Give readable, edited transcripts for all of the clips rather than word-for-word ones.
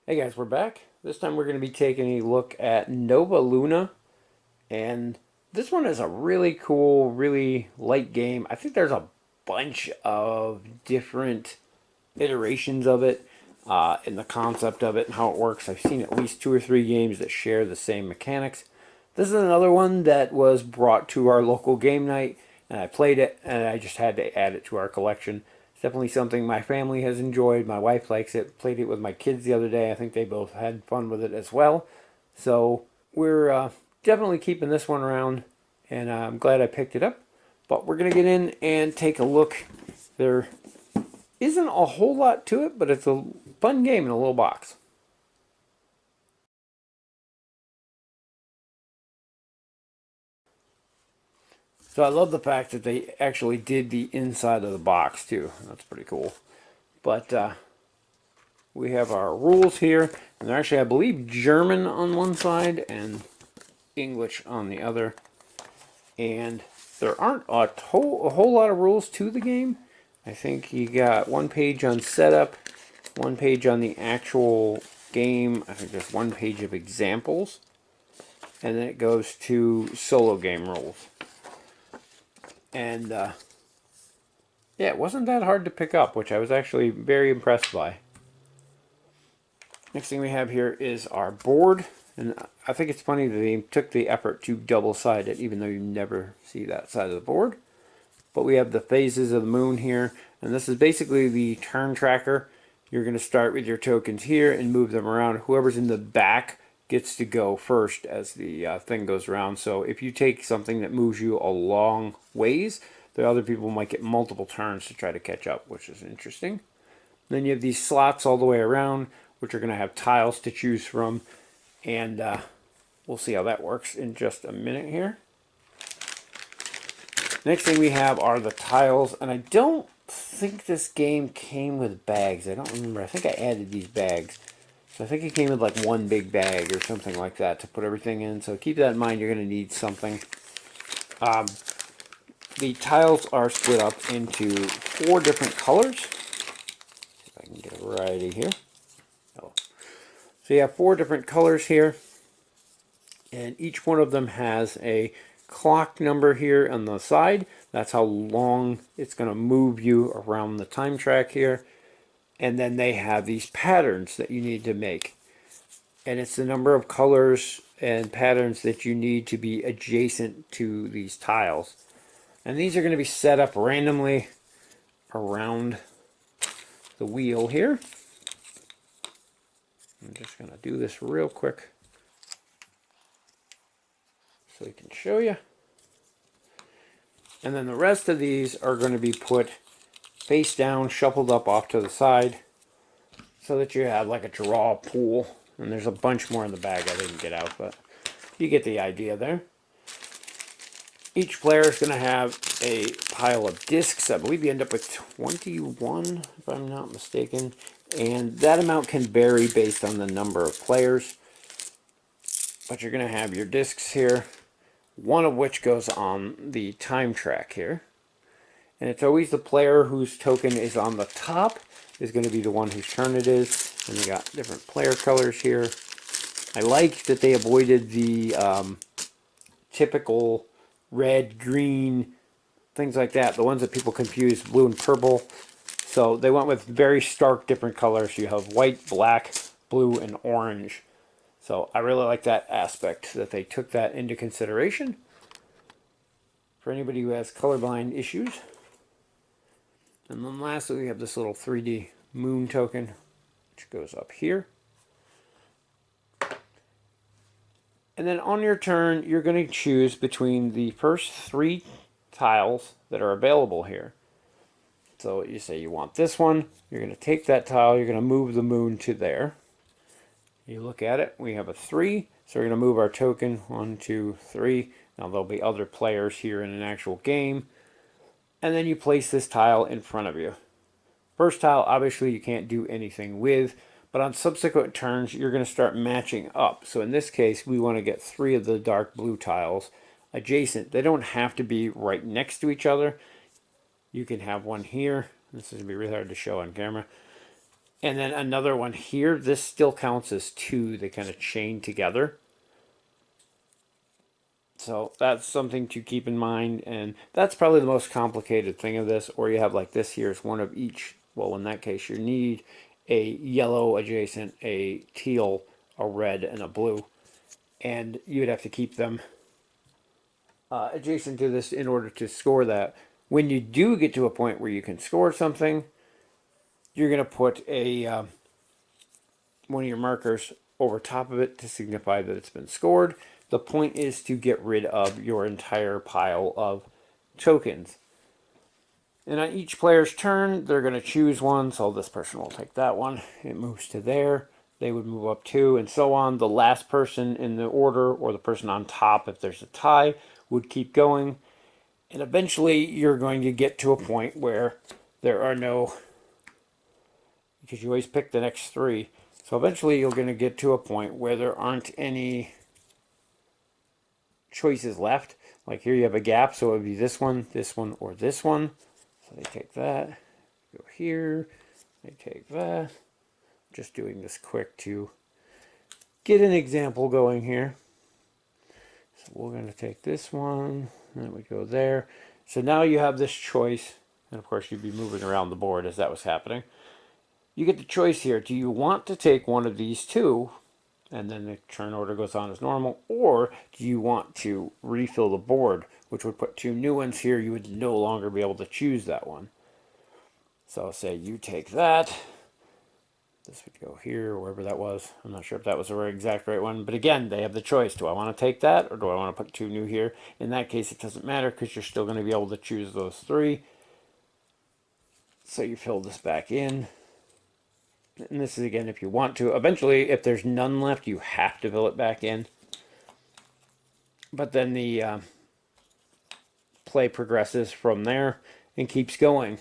Hey guys, we're back. This time we're going to be taking a look at Nova Luna, and this one is a really cool, really light game. I think there's a bunch of different iterations of it, and the concept of it and how it works. I've seen at least 2 or 3 games that share the same mechanics. This is another one that was brought to our local game night, and I played it, and I just had to add it to our collection. It's definitely something my family has enjoyed. My wife likes it. Played it with my kids the other day. I think they both had fun with it as well. So we're definitely keeping this one around, and I'm glad I picked it up. But we're going to get in and take a look. There isn't a whole lot to it, but it's a fun game in a little box. So I love the fact that they actually did the inside of the box too. That's pretty cool. But we have our rules here, and they're actually, I believe, German on one side and English on the other. And there aren't a whole lot of rules to the game. I think you got one page on setup, one page on the actual game. I think there's one page of examples, and then it goes to solo game rules. And yeah, it wasn't that hard to pick up, which I was actually very impressed by. Next thing we have here is our board. And I think it's funny that they took the effort to double-side it, even though you never see that side of the board. But we have the phases of the moon here. And this is basically the turn tracker. You're going to start with your tokens here and move them around. Whoever's in the back gets to go first as the thing goes around. So if you take something that moves you a long ways, the other people might get multiple turns to try to catch up, which is interesting. Then you have these slots all the way around, which are going to have tiles to choose from. And we'll see how that works in just a minute here. Next thing we have are the tiles. And I don't think this game came with bags. I don't remember. I think I added these bags. So I think it came with like one big bag or something like that to put everything in. So keep that in mind. You're going to need something. The tiles are split up into 4 different colors. See if I can get a variety here. Oh. So you have 4 different colors here. And each one of them has a clock number here on the side. That's how long it's going to move you around the time track here. And then they have these patterns that you need to make. And it's the number of colors and patterns that you need to be adjacent to these tiles. And these are going to be set up randomly around the wheel here. I'm just going to do this real quick so we can show you. And then the rest of these are going to be put face down, shuffled up off to the side, so that you have like a draw pool. And there's a bunch more in the bag I didn't get out, but you get the idea there. Each player is going to have a pile of discs. I believe you end up with 21, if I'm not mistaken. And that amount can vary based on the number of players. But you're going to have your discs here, one of which goes on the time track here. And it's always the player whose token is on the top is going to be the one whose turn it is. And you got different player colors here. I like that they avoided the typical red, green, things like that. The ones that people confuse, blue and purple. So they went with very stark different colors. You have white, black, blue, and orange. So I really like that aspect, that they took that into consideration for anybody who has colorblind issues. And then lastly, we have this little 3D moon token, which goes up here. And then on your turn, you're going to choose between the first 3 tiles that are available here. So you say you want this one, you're going to take that tile, you're going to move the moon to there. You look at it, we have a 3, so we're going to move our token 1, 2, 3. Now there'll be other players here in an actual game. And then you place this tile in front of you. First tile, obviously you can't do anything with, but on subsequent turns, you're going to start matching up. So in this case, we want to get 3 of the dark blue tiles adjacent. They don't have to be right next to each other. You can have one here. This is going to be really hard to show on camera. And then another one here, this still counts as two. They kind of chain together. So that's something to keep in mind, and that's probably the most complicated thing of this. Or you have like this here is one of each. Well, in that case, you need a yellow adjacent, a teal, a red, and a blue. And you'd have to keep them adjacent to this in order to score that. When you do get to a point where you can score something, you're going to put a one of your markers over top of it to signify that it's been scored. The point is to get rid of your entire pile of tokens. And on each player's turn, they're going to choose one. So this person will take that one. It moves to there. They would move up two, and so on. The last person in the order, or the person on top, if there's a tie, would keep going. And eventually, you're going to get to a point where there are no, because you always pick the next three. So eventually, you're going to get to a point where there aren't any choices left. Like here, you have a gap, so it would be this one, or this one. So they take that, go here, they take that. Just doing this quick to get an example going here. So we're going to take this one, and we go there. So now you have this choice, and of course you'd be moving around the board as that was happening. You get the choice here. Do you want to take one of these two, and then the turn order goes on as normal, or do you want to refill the board, which would put two new ones here? You would no longer be able to choose that one. So say you take that. This would go here, wherever that was. I'm not sure if that was the exact right one. But again, they have the choice. Do I want to take that, or do I want to put two new here? In that case, it doesn't matter because you're still going to be able to choose those three. So you fill this back in. And this is, again, if you want to. Eventually, if there's none left, you have to fill it back in. But then the play progresses from there and keeps going.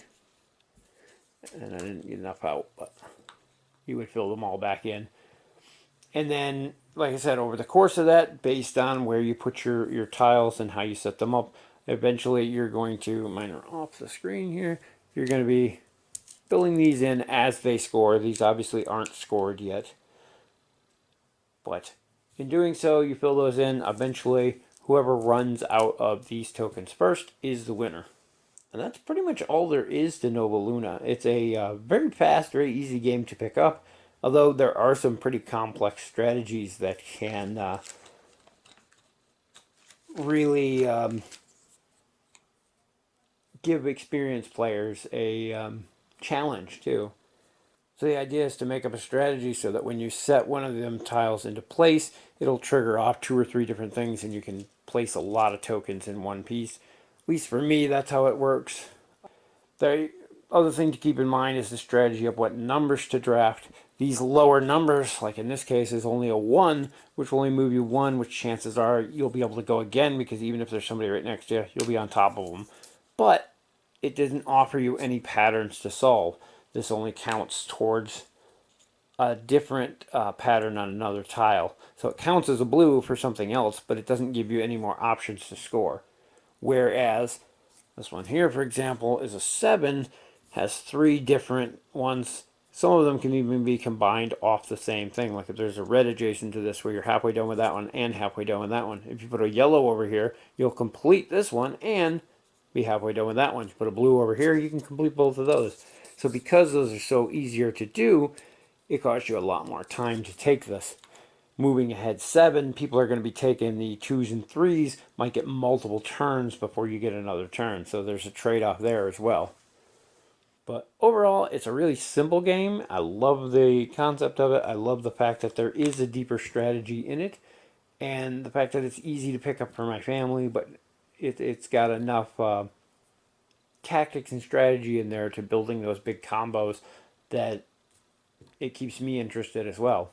And I didn't get enough out, but you would fill them all back in. And then, like I said, over the course of that, based on where you put your tiles and how you set them up, eventually you're going to, mine are off the screen here, you're going to be filling these in as they score. These obviously aren't scored yet. But in doing so, you fill those in. Eventually, whoever runs out of these tokens first is the winner. And that's pretty much all there is to Nova Luna. It's a very fast, very easy game to pick up. Although there are some pretty complex strategies that can really give experienced players a challenge too. So the idea is to make up a strategy so that when you set one of them tiles into place, it'll trigger off two or three different things, and you can place a lot of tokens in one piece. At least for me, that's how it works. The other thing to keep in mind is the strategy of what numbers to draft. These lower numbers, like in this case, is only a 1, which will only move you 1, which chances are you'll be able to go again, because even if there's somebody right next to you, you'll be on top of them. But it doesn't offer you any patterns to solve. This only counts towards a different pattern on another tile. So it counts as a blue for something else, but it doesn't give you any more options to score. Whereas this one here, for example, is a 7, has 3 different ones. Some of them can even be combined off the same thing. Like if there's a red adjacent to this where you're halfway done with that one and halfway done with that one. If you put a yellow over here, you'll complete this one and be halfway done with that one. You put a blue over here, you can complete both of those. So because those are so easier to do, it costs you a lot more time to take this. Moving ahead 7, people are going to be taking the 2s and 3s, might get multiple turns before you get another turn. So there's a trade-off there as well. But overall, it's a really simple game. I love the concept of it. I love the fact that there is a deeper strategy in it. And the fact that it's easy to pick up for my family, but it's got enough tactics and strategy in there to building those big combos that it keeps me interested as well.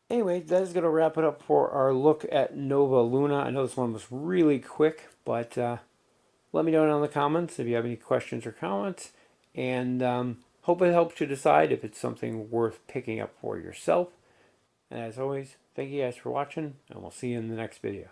Anyway, that is going to wrap it up for our look at Nova Luna. I know this one was really quick, but let me know down in the comments if you have any questions or comments. And hope it helps you decide if it's something worth picking up for yourself. And as always, thank you guys for watching, and we'll see you in the next video.